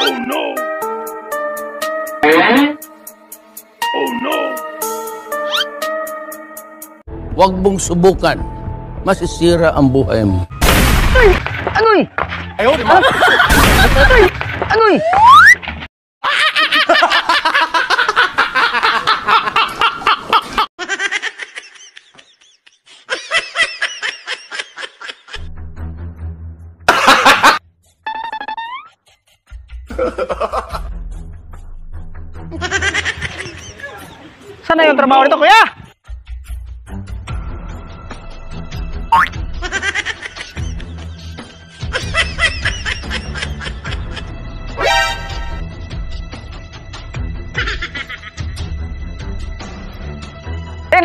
Oh no! Oh no! Huwag mong subukan. Masisira ang buhay mo. Ay! Anoy! Ayaw, di ba? Ay! Anoy! Sana yung trabaho nito, kuya?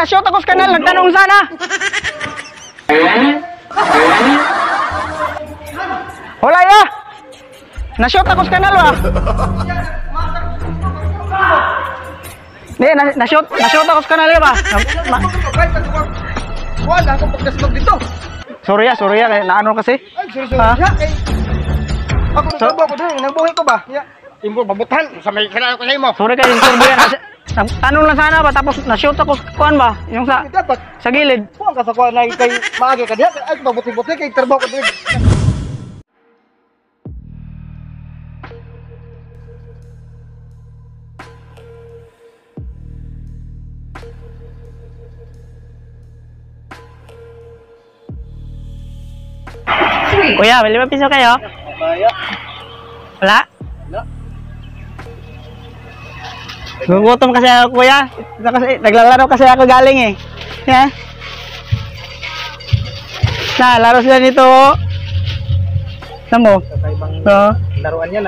Na-shoot ako sa kanal, nagtanong sana. Wala ya. Na-shoot ako sa kanal, wa. Na-shoot ako sa kanal, ba? Wala akong pagkasmag dito. Sorry ya, naano kasi. Ay, sorry. Ako nagtrabaho ko doon, nagbuhay ko ba? Imbol, mabutan. Sa may kanal ko sa imo. Sorry kayo, sorry yan. Tanong lang sana ba, tapos na-shoot ako sa kuan ba? Yung Dapat. sa gilid. Puwang ka sa kuha na kay maagi ka diya. Ay, mabuti-buti kay trabaho ko doon. Kuya, may 5 piso kayo? Wala? Gugutom kasi ako, kuya. Naglalaro kasi ako galing eh. Yeah. Na, laro sila nito. Saan mo? Oo. Laruan yan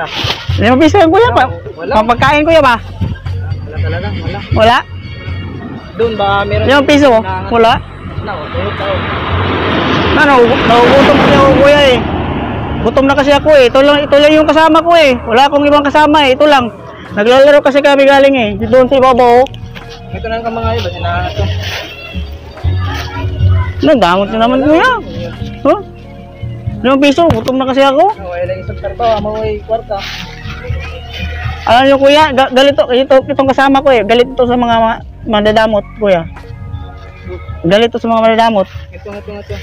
5 piso yan, kuya pa. Wala. Pampagkain, kuya ba? Wala talaga, wala. Wala? Doon ba meron? 5 piso? Wala? Nagugutom kasi ako, kuya eh. Gutom na kasi ako eh. Ito lang yung kasama ko eh. Wala akong ibang kasama eh. Ito lang. Naglalaro kasi kami galing eh. Doon si Bobo. Ito na ka mga iba. Sinahan ito. Nagdamot na naman kuya. Huh? 5 piso. Gutom na kasi ako. Wala isang trabaho. Maway kwarta. Alam niyo kuya, galit itong kasama ko eh. Galit ito sa mga mandadamot kuya. Galit ito sa mga mandadamot. Ito. Sinahan ito.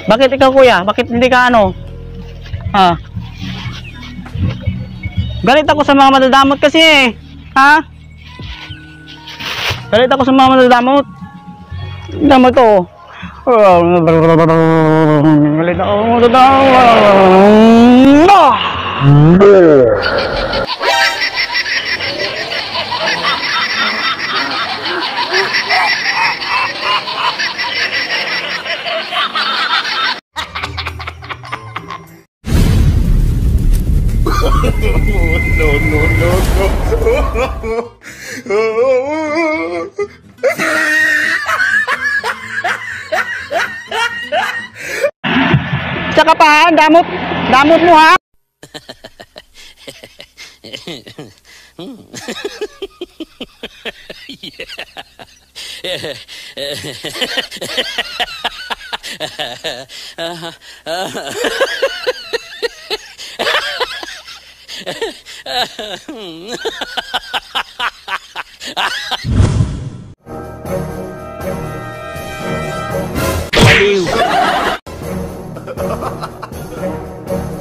Bakit ikaw kuya? Bakit hindi ka ano? Ha? Galit ako sa mga madadamot kasi eh. Ha? Galit ako sa mga madadamot. Damot to. Galit ako sa madadamot. Saka pa ha, damot mo ha.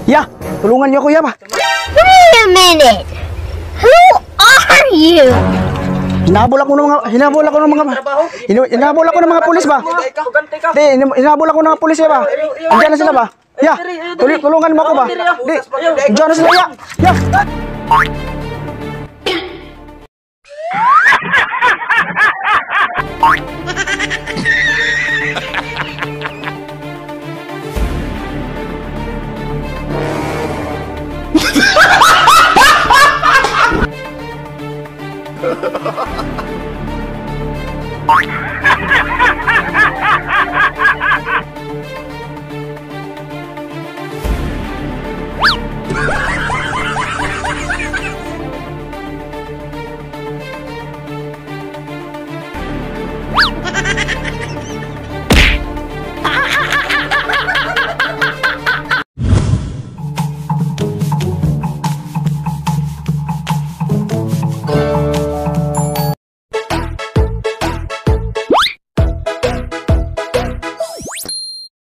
Ya, tulungan niyo kuya ba? Wait a minute. Who are you? Hinabol ako ng mga pulis ba? Di, hinabol ako ng mga pulis ba? Andiyan na sila ba? Ya, tulungan mo ako ba? Di, andiyan na sila ya. Ya.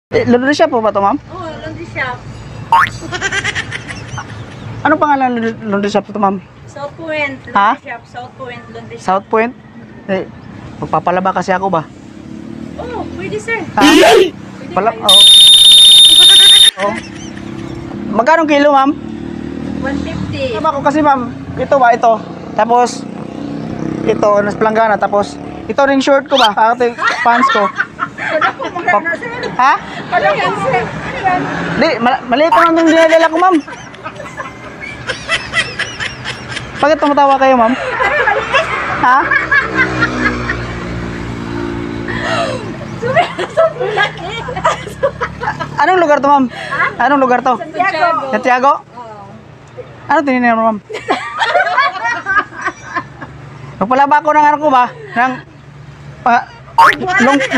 Laundry shop po ba to, ma'am? Oo, laundry shop. Ano pangalan ng laundry shop to, ma'am? South Point Ha? laundry shop. South Point laundry shop. South Point? Magpapalaba kasi ako ba? Oh, pwede sir. Ha? Pwede Pala, kayo. oh. Magkano kilo, ma'am? 150. Tama ko kasi, ma'am. Ito ba, ito. Tapos, ito, nas planggana. Tapos, ito ring short ko ba? Ito yung pants ko. Ha? Ano yan sir? Di, maliit naman yung dinadala ko, ma'am. Bakit tumatawa kayo, ma'am? Ha? Anong lugar to, ma'am? Anong lugar to? Santiago. Santiago? Ano tinitin mo, ma'am? Magpalaba ko ng ano ko ba? Ng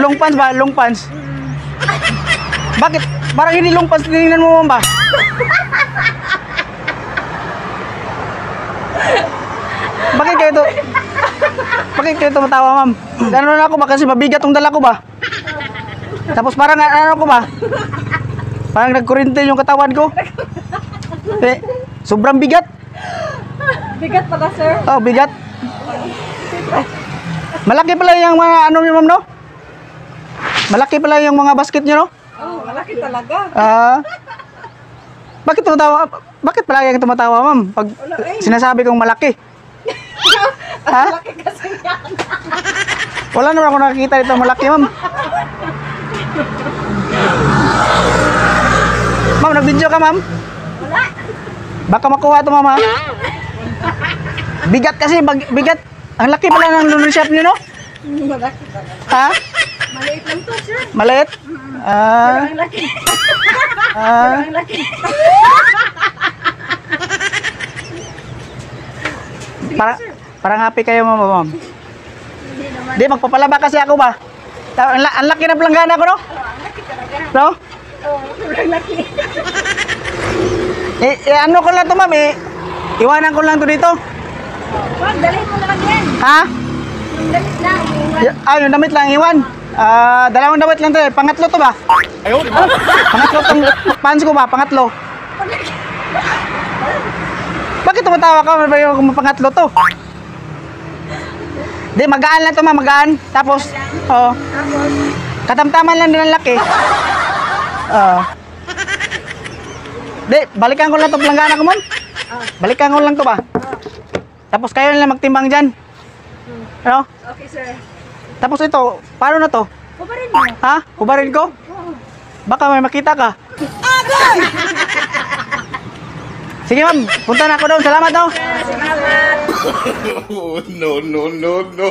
long pants ba? Long pants. Bakit? Parang hindi long pants tinignan mo, ma'am ba? Bakit kayo tumatawa, ma'am? Gano'n na ako ba? Kasi mabigat yung dala ko ba? Tapos parang ano ko ba? Parang nagkurinte yung katawan ko. Sobrang bigat. Bigat pala sir. Oh, bigat. Malaki pala yung mga ano niyo, ma'am, no? Malaki pala yung mga basket niyo, no? Oh, malaki talaga. Bakit tumatawa? Bakit palagi kang tumatawa, ma'am? Pag sinasabi kong malaki. Ha? Malaki kasi yan. Wala naman ako nakikita dito malaki, ma'am. Ma'am, nag-video ka, ma'am? Wala. Baka makuha ito, ma'am, ha? Bigat kasi, bigat. Ang laki pala ng laundry shop niyo, no? Malaki talaga. Ha? Maliit lang to sir. Maliit? Ang laki. Ang laki. Parang happy kayo, ma'am. Di, magpapalaba kasi ako ba? Ang laki ng planggana ko, no? Ang laki talaga. No? Oh, sobrang laki. Ano ko lang to, ma'am, iwanan ko lang to dito. Wag, dalhin mo naman yan. Ha? Yung damit lang. Yung damit lang, iwan. Dalawang damit lang to, pangatlo to ba? Ayaw, di ba? Pangatlo tong pants ko ba? Pangatlo. Bakit tumatawa ka? May yung pangatlo to? Di, magaan lang to, ma'am, magaan. Tapos, katamtaman lang din ang laki. Di, balikan ko lang to planggana ko, ma'am. Balikan ko lang to ba? Tapos kayo na lang magtimbang dyan. Ano? Okay, sir. Tapos ito, paano na to? Kubarin mo. Ha? Kubarin ko? Baka may makita ka. Sige, ma'am, punta na ako doon. Salamat, no? Salamat. Oh, no, no, no, no.